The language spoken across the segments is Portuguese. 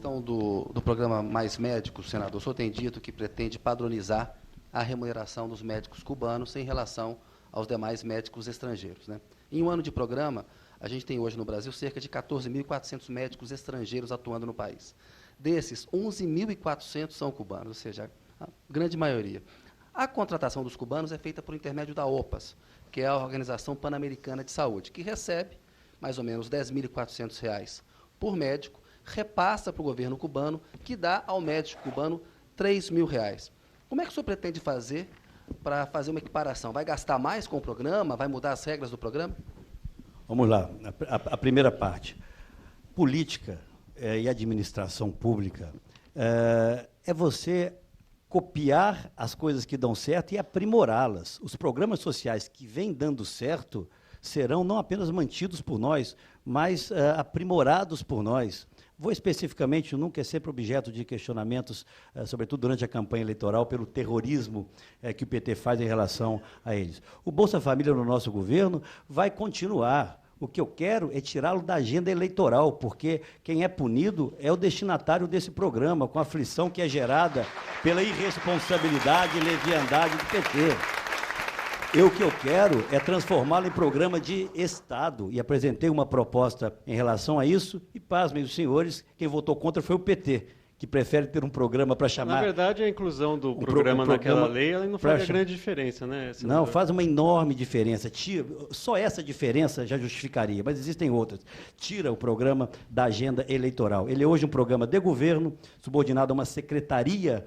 questão do programa Mais Médicos, senador, o senhor tem dito que pretende padronizar a remuneração dos médicos cubanos em relação aos demais médicos estrangeiros, né? Em um ano de programa, a gente tem hoje no Brasil cerca de 14.400 médicos estrangeiros atuando no país. Desses, 11.400 são cubanos, ou seja, a grande maioria. A contratação dos cubanos é feita por intermédio da OPAS, que é a Organização Pan-Americana de Saúde, que recebe mais ou menos R$ 10.400 por médico, repassa para o governo cubano, que dá ao médico cubano R$ 3.000. Como é que o senhor pretende fazer para fazer uma equiparação? Vai gastar mais com o programa? Vai mudar as regras do programa? Vamos lá, a primeira parte. Política e administração pública é você copiar as coisas que dão certo e aprimorá-las. Os programas sociais que vêm dando certo serão não apenas mantidos por nós, mas aprimorados por nós. Vou especificamente, nunca é sempre objeto de questionamentos, sobretudo durante a campanha eleitoral, pelo terrorismo que o PT faz em relação a eles. O Bolsa Família no nosso governo vai continuar. O que eu quero é tirá-lo da agenda eleitoral, porque quem é punido é o destinatário desse programa, com a aflição que é gerada pela irresponsabilidade e leviandade do PT. O que eu quero é transformá-lo em programa de Estado. E apresentei uma proposta em relação a isso, e pasmem os senhores, quem votou contra foi o PT, que prefere ter um programa para chamar... Na verdade, a inclusão do programa naquela lei ela não faz grande diferença, né, senador? Não, faz uma enorme diferença. Só essa diferença já justificaria, mas existem outras. Tira o programa da agenda eleitoral. Ele é hoje um programa de governo, subordinado a uma secretaria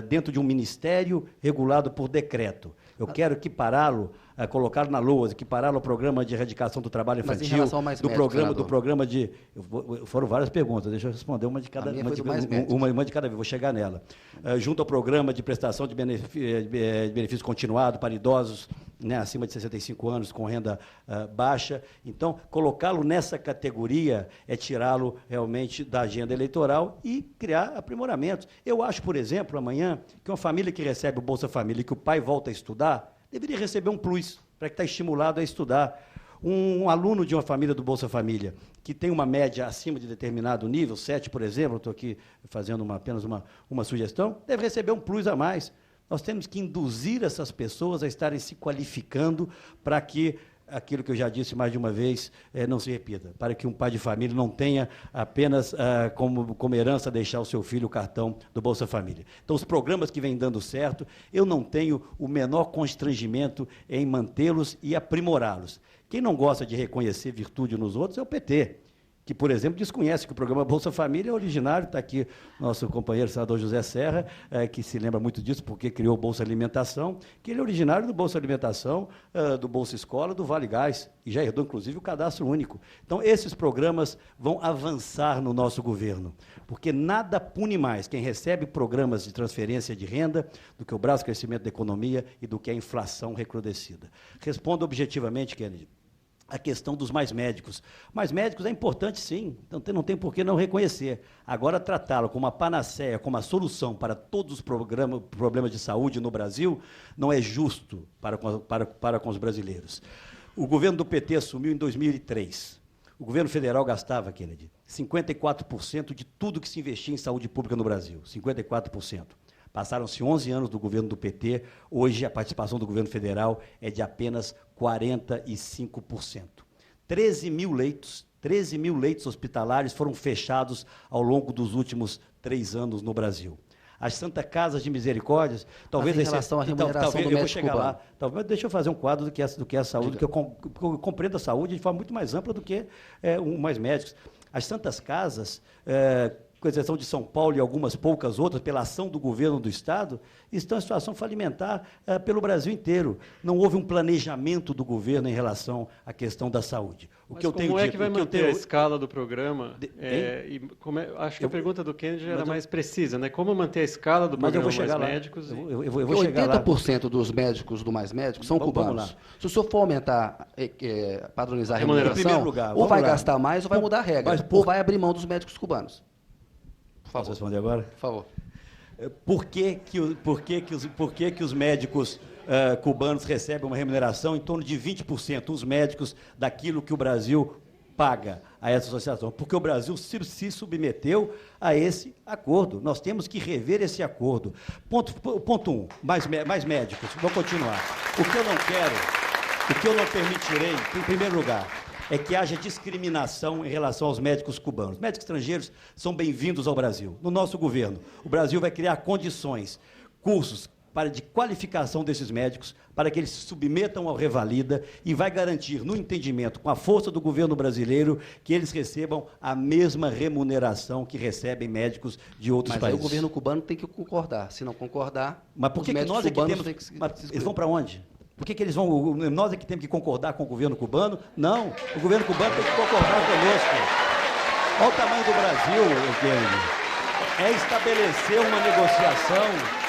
dentro de um ministério regulado por decreto. Eu quero equipará-lo, colocá-lo na lousa, equipará-lo ao programa de erradicação do trabalho infantil, mas em relação ao Mais Médicos, do programa de... Foram várias perguntas, deixa eu responder uma de cada vez, vou chegar nela. Junto ao programa de prestação de benefício continuado para idosos, né, acima de 65 anos, com renda baixa. Então, colocá-lo nessa categoria é tirá-lo realmente da agenda eleitoral e criar aprimoramentos. Eu acho, por exemplo, amanhã, que uma família que recebe o Bolsa Família e que o pai volta a estudar, deveria receber um plus, para que está estimulado a estudar. Um aluno de uma família do Bolsa Família, que tem uma média acima de determinado nível, 7, por exemplo, estou aqui fazendo apenas uma sugestão, deve receber um plus a mais. Nós temos que induzir essas pessoas a estarem se qualificando para que aquilo que eu já disse mais de uma vez não se repita, para que um pai de família não tenha apenas como herança deixar ao seu filho o cartão do Bolsa Família. Então, os programas que vêm dando certo, eu não tenho o menor constrangimento em mantê-los e aprimorá-los. Quem não gosta de reconhecer virtude nos outros é o PT, que, por exemplo, desconhece que o programa Bolsa Família é originário, está aqui nosso companheiro, senador José Serra, que se lembra muito disso, porque criou o Bolsa Alimentação, que ele é originário do Bolsa Alimentação, do Bolsa Escola, do Vale Gás, e já herdou, inclusive, o cadastro único. Então, esses programas vão avançar no nosso governo, porque nada pune mais quem recebe programas de transferência de renda do que o braço de crescimento da economia e do que a inflação recrudescida. Respondo objetivamente, Kennedy, a questão dos mais médicos. Mais médicos é importante, sim, não tem por que não reconhecer. Agora, tratá-lo como uma panaceia, como uma solução para todos os problemas de saúde no Brasil, não é justo para com os brasileiros. O governo do PT assumiu em 2003. O governo federal gastava, Kennedy, 54% de tudo que se investia em saúde pública no Brasil, 54%. Passaram-se 11 anos do governo do PT, hoje a participação do governo federal é de apenas 45%. 13 mil leitos hospitalares foram fechados ao longo dos últimos 3 anos no Brasil. As Santas Casas de Misericórdias, talvez... Mas em relação à remuneração do médico eu vou chegar cubano. lá. Talvez, deixa eu fazer um quadro do que é a saúde, porque eu compreendo a saúde de forma muito mais ampla do que mais médicos. As Santas Casas... com exceção de São Paulo e algumas poucas outras, pela ação do governo do Estado, estão em situação falimentar pelo Brasil inteiro. Não houve um planejamento do governo em relação à questão da saúde. Como é que vai manter a escala do programa? Acho que a pergunta do Kennedy era mais precisa, né? Como manter a escala do programa Mais Médicos? Eu vou chegar lá. 80% dos médicos do Mais Médicos são cubanos. Se o senhor for aumentar, padronizar a remuneração, ou vai gastar mais, ou vai mudar a regra, ou vai abrir mão dos médicos cubanos. Posso responder agora? Por favor. Por que os médicos cubanos recebem uma remuneração em torno de 20%, os médicos daquilo que o Brasil paga a essa associação? Porque o Brasil se submeteu a esse acordo. Nós temos que rever esse acordo. Ponto 1, mais médicos. Vou continuar. O que eu não quero, o que eu não permitirei, em primeiro lugar, é que haja discriminação em relação aos médicos cubanos. Médicos estrangeiros são bem-vindos ao Brasil. No nosso governo, o Brasil vai criar condições, cursos de qualificação desses médicos, para que eles se submetam ao Revalida e vai garantir, no entendimento, com a força do governo brasileiro, que eles recebam a mesma remuneração que recebem médicos de outros países. Mas aí o governo cubano tem que concordar. Se não concordar, mas por que nós é que temos... Eles vão para onde? Por que eles vão... Nós é que temos que concordar com o governo cubano? Não, o governo cubano tem que concordar conosco. Olha o tamanho do Brasil, Kennedy. É estabelecer uma negociação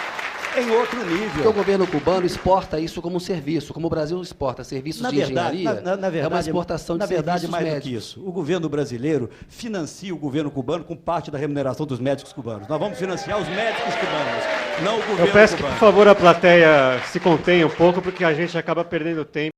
em outro nível. Porque o governo cubano exporta isso como um serviço, como o Brasil exporta serviços de engenharia, na verdade, é uma exportação de serviços médicos. Na verdade, mais do que isso. O governo brasileiro financia o governo cubano com parte da remuneração dos médicos cubanos. Nós vamos financiar os médicos cubanos, não o governo cubano. Eu peço que, por favor, a plateia se contenha um pouco, porque a gente acaba perdendo tempo.